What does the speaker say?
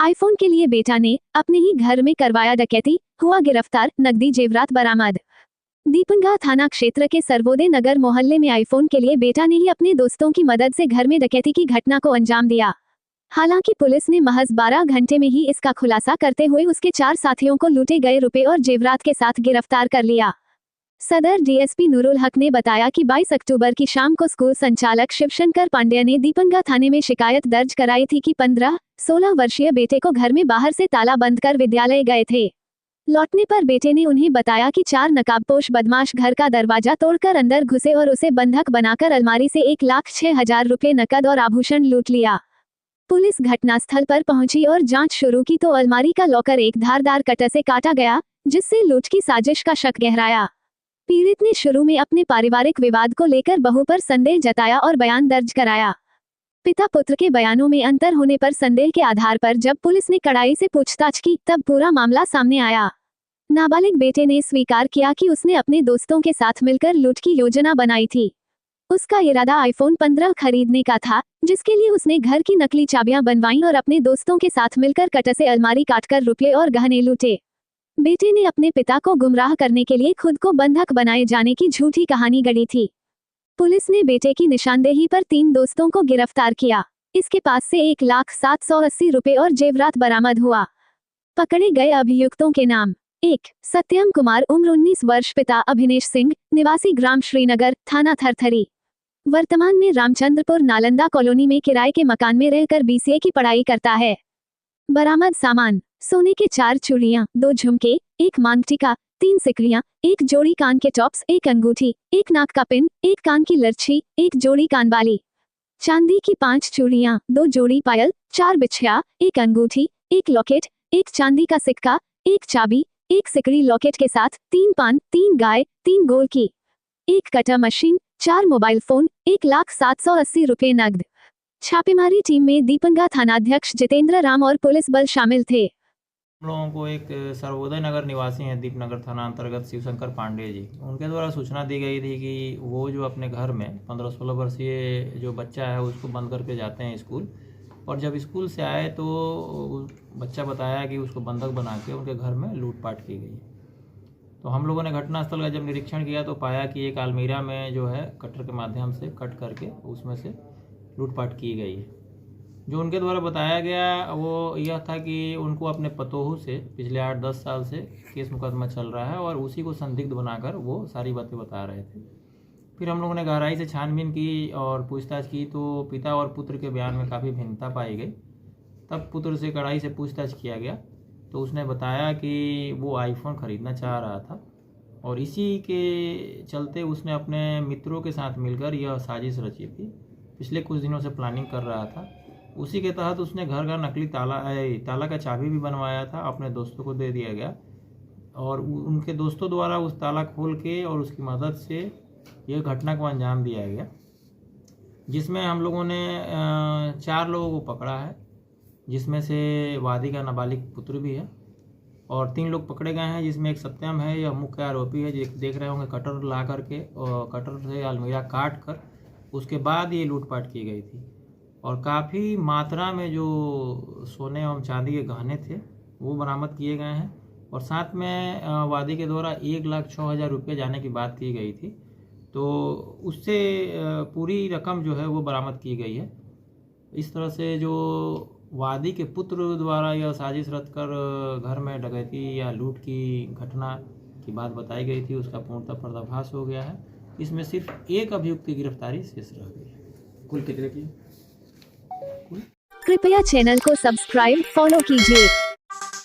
IPhone के लिए बेटा ने अपने ही घर में करवाया डकैती, हुआ गिरफ्तार, नकदी जेवरात बरामद। दीपंगा थाना क्षेत्र के सर्वोदय नगर मोहल्ले में आईफोन के लिए बेटा ने ही अपने दोस्तों की मदद से घर में डकैती की घटना को अंजाम दिया। हालांकि पुलिस ने महज 12 घंटे में ही इसका खुलासा करते हुए उसके 4 साथियों को लूटे गए रुपए और जेवरात के साथ गिरफ्तार कर लिया। सदर डीएसपी नूरुल हक ने बताया कि 22 अक्टूबर की शाम को स्कूल संचालक शिवशंकर पांड्या ने दीपंगा थाने में शिकायत दर्ज कराई थी कि 15-16 वर्षीय बेटे को घर में बाहर से ताला बंद कर विद्यालय गए थे। लौटने पर बेटे ने उन्हें बताया कि 4 नकाबपोश बदमाश घर का दरवाजा तोड़कर अंदर घुसे और उसे बंधक बनाकर अलमारी से 1,06,000 रुपए नकद और आभूषण लूट लिया। पुलिस घटनास्थल पर पहुंची और जांच शुरू की तो अलमारी का लॉकर एक धारदार कटर से काटा गया, जिससे लूट की साजिश का शक गहराया। पीड़ित ने शुरू में अपने पारिवारिक विवाद को लेकर बहू पर संदेह जताया और बयान दर्ज कराया। पिता पुत्र के बयानों में अंतर होने पर संदेह के आधार पर जब पुलिस ने कड़ाई से पूछताछ की तब पूरा मामला सामने आया। नाबालिग बेटे ने स्वीकार किया कि उसने अपने दोस्तों के साथ मिलकर लूट की योजना बनाई थी। उसका इरादा आईफोन 15 खरीदने का था, जिसके लिए उसने घर की नकली चाबियां बनवाईं और अपने दोस्तों के साथ मिलकर कटर से अलमारी काटकर रुपये और गहने लूटे। बेटे ने अपने पिता को गुमराह करने के लिए खुद को बंधक बनाए जाने की झूठी कहानी गढ़ी थी। पुलिस ने बेटे की निशानदेही पर 3 दोस्तों को गिरफ्तार किया। इसके पास से 1,0780 रुपए और जेवरात बरामद हुआ। पकड़े गए अभियुक्तों के नाम: 1. सत्यम कुमार, उम्र 19 वर्ष, पिता अभिनेश सिंह, निवासी ग्राम श्रीनगर, थाना थरथरी। वर्तमान में रामचंद्रपुर नालंदा कॉलोनी में किराए के मकान में रहकर BCA की पढ़ाई करता है। बरामद सामान: सोने के 4 चूड़ियां, 2 झुमके, 1 मांग टीका, 3 सिकड़ियां, 1 जोड़ी कान के टॉप्स, 1 अंगूठी, 1 नाक का पिन, 1 कान की लच्छी, 1 जोड़ी कानवाली, चांदी की 5 चूड़ियां, 2 जोड़ी पायल, 4 बिछिया, 1 अंगूठी, 1 लॉकेट, 1 चांदी का सिक्का, 1 चाबी, 1 सिकड़ी लॉकेट के साथ, 3 पान, 3 गाय, 3 गोल की, 1 कटर मशीन, 4 मोबाइल फोन, 1,0780 रुपए नकद। छापेमारी टीम में दीपंगा थानाध्यक्ष जितेंद्र राम और पुलिस बल शामिल थे। हम लोगों को एक सर्वोदय नगर निवासी हैं दीपनगर थाना अंतर्गत शिवशंकर पांडे जी, उनके द्वारा सूचना दी गई थी कि वो जो अपने घर में 15-16 वर्षीय जो बच्चा है उसको बंद करके जाते हैं स्कूल, और जब स्कूल से आए तो बच्चा बताया कि उसको बंधक बना के उनके घर में लूटपाट की गई। तो हम लोगों ने घटनास्थल का जब निरीक्षण किया तो पाया कि एक अलमीरा में जो है कटर के माध्यम से कट करके उसमें से लूटपाट की गई है। जो उनके द्वारा बताया गया वो यह था कि उनको अपने पतोहू से पिछले 8-10 साल से केस मुकदमा चल रहा है और उसी को संदिग्ध बनाकर वो सारी बातें बता रहे थे। फिर हम लोगों ने गहराई से छानबीन की और पूछताछ की तो पिता और पुत्र के बयान में काफ़ी भिन्नता पाई गई। तब पुत्र से कड़ाई से पूछताछ किया गया तो उसने बताया कि वो आईफोन ख़रीदना चाह रहा था और इसी के चलते उसने अपने मित्रों के साथ मिलकर यह साजिश रची थी। पिछले कुछ दिनों से प्लानिंग कर रहा था। उसी के तहत उसने घर का नकली ताला का चाबी भी बनवाया था, अपने दोस्तों को दे दिया गया और उनके दोस्तों द्वारा उस ताला खोल के और उसकी मदद से यह घटना को अंजाम दिया गया, जिसमें हम लोगों ने 4 लोगों को पकड़ा है, जिसमें से वादी का नाबालिग पुत्र भी है और 3 लोग पकड़े गए हैं, जिसमें एक सत्यम है, यह मुख्य आरोपी है। देख रहे होंगे कटर ला करके और कटर से अलमीरा काट कर उसके बाद ये लूटपाट की गई थी और काफ़ी मात्रा में जो सोने एवं चांदी के गहने थे वो बरामद किए गए हैं और साथ में वादी के द्वारा 1,06,000 रुपये जाने की बात की गई थी, तो उससे पूरी रकम जो है वो बरामद की गई है। इस तरह से जो वादी के पुत्र द्वारा यह साजिश रचकर घर में डकैती या लूट की घटना की बात बताई गई थी उसका पूर्णतः पर्दाफाश हो गया है। इसमें सिर्फ एक अभियुक्त की गिरफ्तारी शेष रह गई है। कुल कितने की? कृपया चैनल को सब्सक्राइब, फॉलो कीजिए।